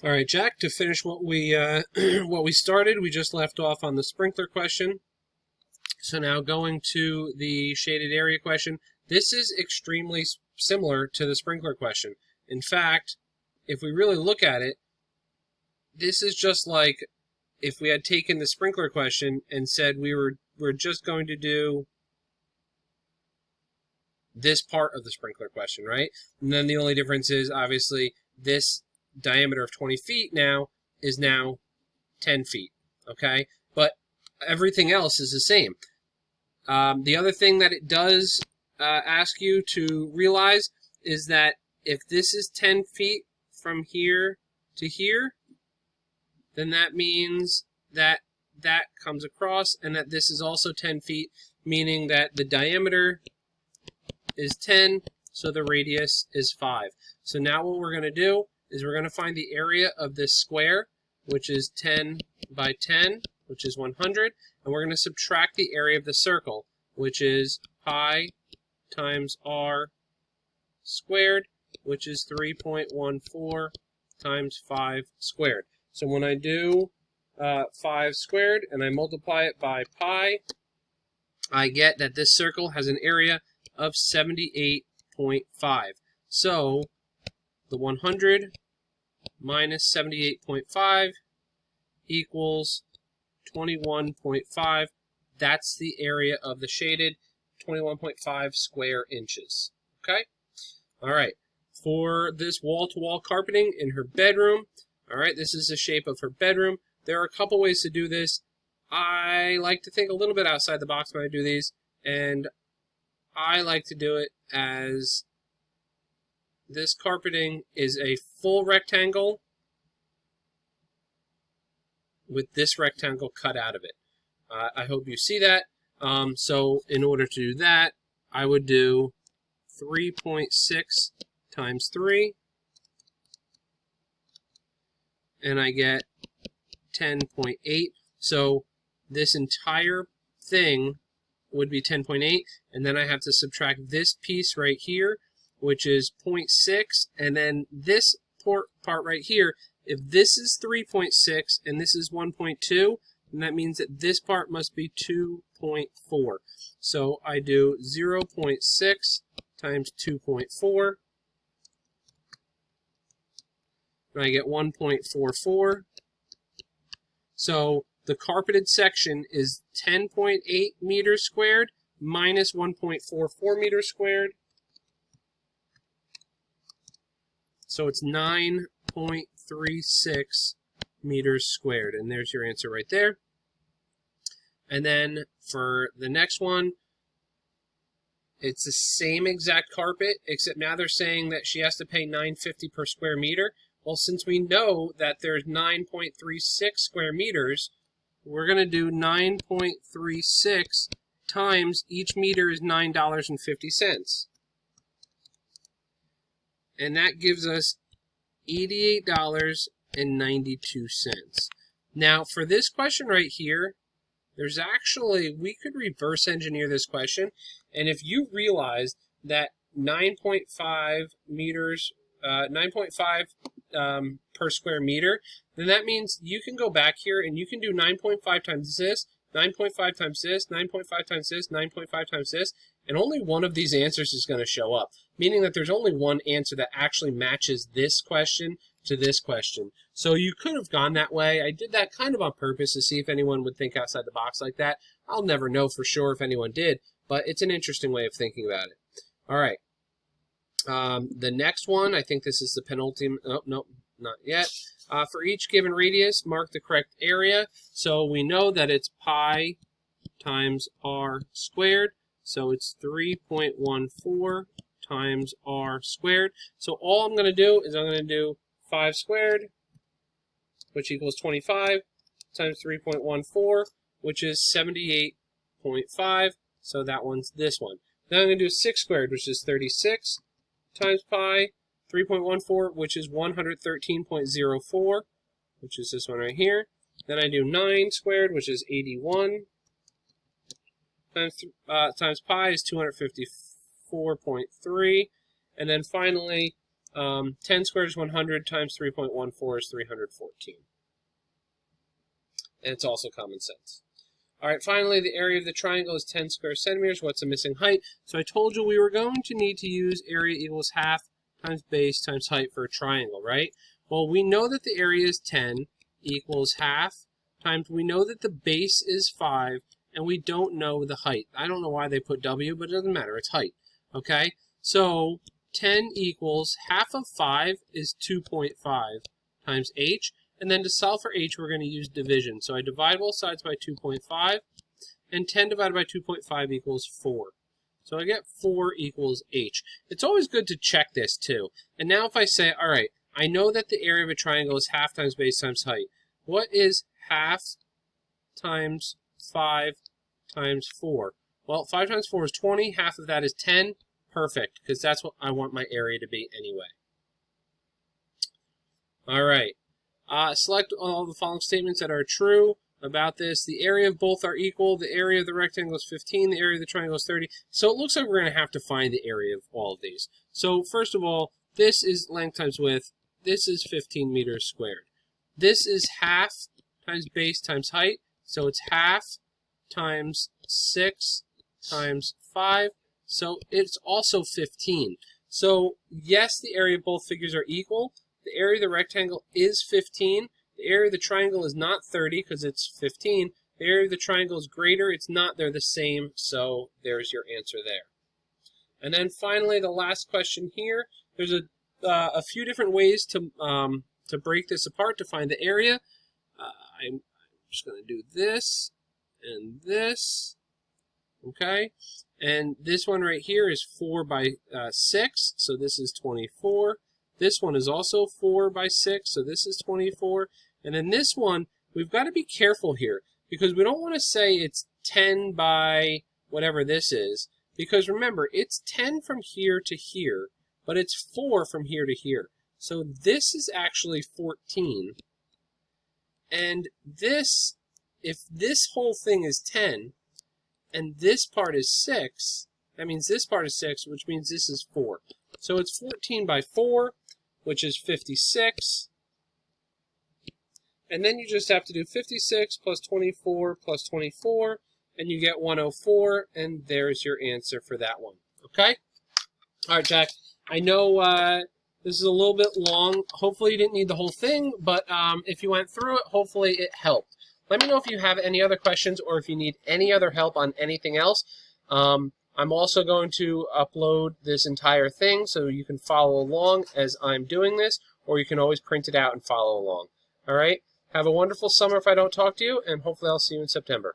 All right, Jack, to finish what we what we started, we just left off on the sprinkler question. So now going to the shaded area question. This is extremely similar to the sprinkler question. In fact, if we really look at it, this is just like if we had taken the sprinkler question and said we're just going to do this part of the sprinkler question, right? And then the only difference is obviously this diameter of 20 feet now is now 10 feet, okay? But everything else is the same. The other thing that it does ask you to realize is that if this is 10 feet from here to here, then that means that that comes across and that this is also 10 feet, meaning that the diameter is 10, so the radius is 5. So now what we're going to do is we're going to find the area of this square, which is 10 by 10, which is 100, and we're going to subtract the area of the circle, which is pi times r squared, which is 3.14 times 5 squared. So when I do 5 squared and I multiply it by pi, I get that this circle has an area of 78.5. So the 100 minus 78.5 equals 21.5. That's the area of the shaded, 21.5 square inches. Okay? All right. For this wall-to-wall carpeting in her bedroom, all right, this is the shape of her bedroom. There are a couple ways to do this. I like to think a little bit outside the box when I do these, and I like to do it as this carpeting is a full rectangle with this rectangle cut out of it. I hope you see that. So in order to do that, I would do 3.6 times 3, and I get 10.8. So this entire thing would be 10.8, and then I have to subtract this piece right here, which is 0.6, and then this part right here. If this is 3.6 and this is 1.2, then that means that this part must be 2.4. So I do 0.6 times 2.4, and I get 1.44. So the carpeted section is 10.8 meters squared minus 1.44 meters squared. So it's 9.36 meters squared. And there's your answer right there. And then for the next one, it's the same exact carpet, except now they're saying that she has to pay $9.50 per square meter. Well, since we know that there's 9.36 square meters, we're going to do 9.36 times each meter is $9.50. And that gives us $88.92. Now, for this question right here, there's actually, we could reverse engineer this question. And if you realize that 9.5 meters, 9.5 per square meter, then that means you can go back here and you can do 9.5 times this, 9.5 times this, 9.5 times this, 9.5 times this, and only one of these answers is going to show up, meaning that there's only one answer that actually matches this question to this question. So you could have gone that way. I did that kind of on purpose to see if anyone would think outside the box like that. I'll never know for sure if anyone did, but it's an interesting way of thinking about it. All right. The next one, I think this is the penultimate. Oh, no, not yet. For each given radius, mark the correct area. So we know that it's pi times r squared. So it's 3.14 times r squared. So all I'm going to do is I'm going to do 5 squared, which equals 25, times 3.14, which is 78.5. So that one's this one. Then I'm going to do 6 squared, which is 36, times pi, 3.14, which is 113.04, which is this one right here. Then I do 9 squared, which is 81, times pi is 254.3. And then finally, 10 squared is 100 times 3.14 is 314. And it's also common sense. All right, finally, the area of the triangle is 10 square centimeters. What's the missing height? So I told you we were going to need to use area equals half times base times height for a triangle, right? Well, we know that the area is 10 equals half times, we know that the base is 5, and we don't know the height. I don't know why they put W, but it doesn't matter. It's height, okay? So 10 equals half of 5 is 2.5 times h. And then to solve for h, we're going to use division. So I divide both sides by 2.5, and 10 divided by 2.5 equals 4. So I get 4 equals h. It's always good to check this, too. And now if I say, all right, I know that the area of a triangle is half times base times height. What is half times 5 times 4? Well, 5 times 4 is 20. Half of that is 10. Perfect, because that's what I want my area to be anyway. All right. Select all the following statements that are true about this. The area of both are equal. The area of the rectangle is 15. The area of the triangle is 30. So it looks like we're going to have to find the area of all of these. So first of all, this is length times width. This is 15 meters squared. This is half times base times height. So it's half times 6 times 5. So it's also 15. So yes, the area of both figures are equal. The area of the rectangle is 15. The area of the triangle is not 30 because it's 15. The area of the triangle is greater. It's not. They're the same. So there's your answer there. And then finally, the last question here. There's a few different ways to break this apart to find the area. I'm just going to do this and this. Okay. And this one right here is 4 by 6. So this is 24. This one is also 4 by 6, so this is 24. And then this one, we've got to be careful here because we don't want to say it's 10 by whatever this is. Because remember, it's 10 from here to here, but it's 4 from here to here. So this is actually 14. And this, if this whole thing is 10, and this part is 6, that means this part is 6, which means this is 4. So it's 14 by 4, which is 56. And then you just have to do 56 plus 24 plus 24, and you get 104, and there's your answer for that one. Okay? All right, Jack. I know this is a little bit long. Hopefully you didn't need the whole thing, but if you went through it, hopefully it helped. Let me know if you have any other questions or if you need any other help on anything else. I'm also going to upload this entire thing so you can follow along as I'm doing this, or you can always print it out and follow along. All right? Have a wonderful summer if I don't talk to you, and hopefully I'll see you in September.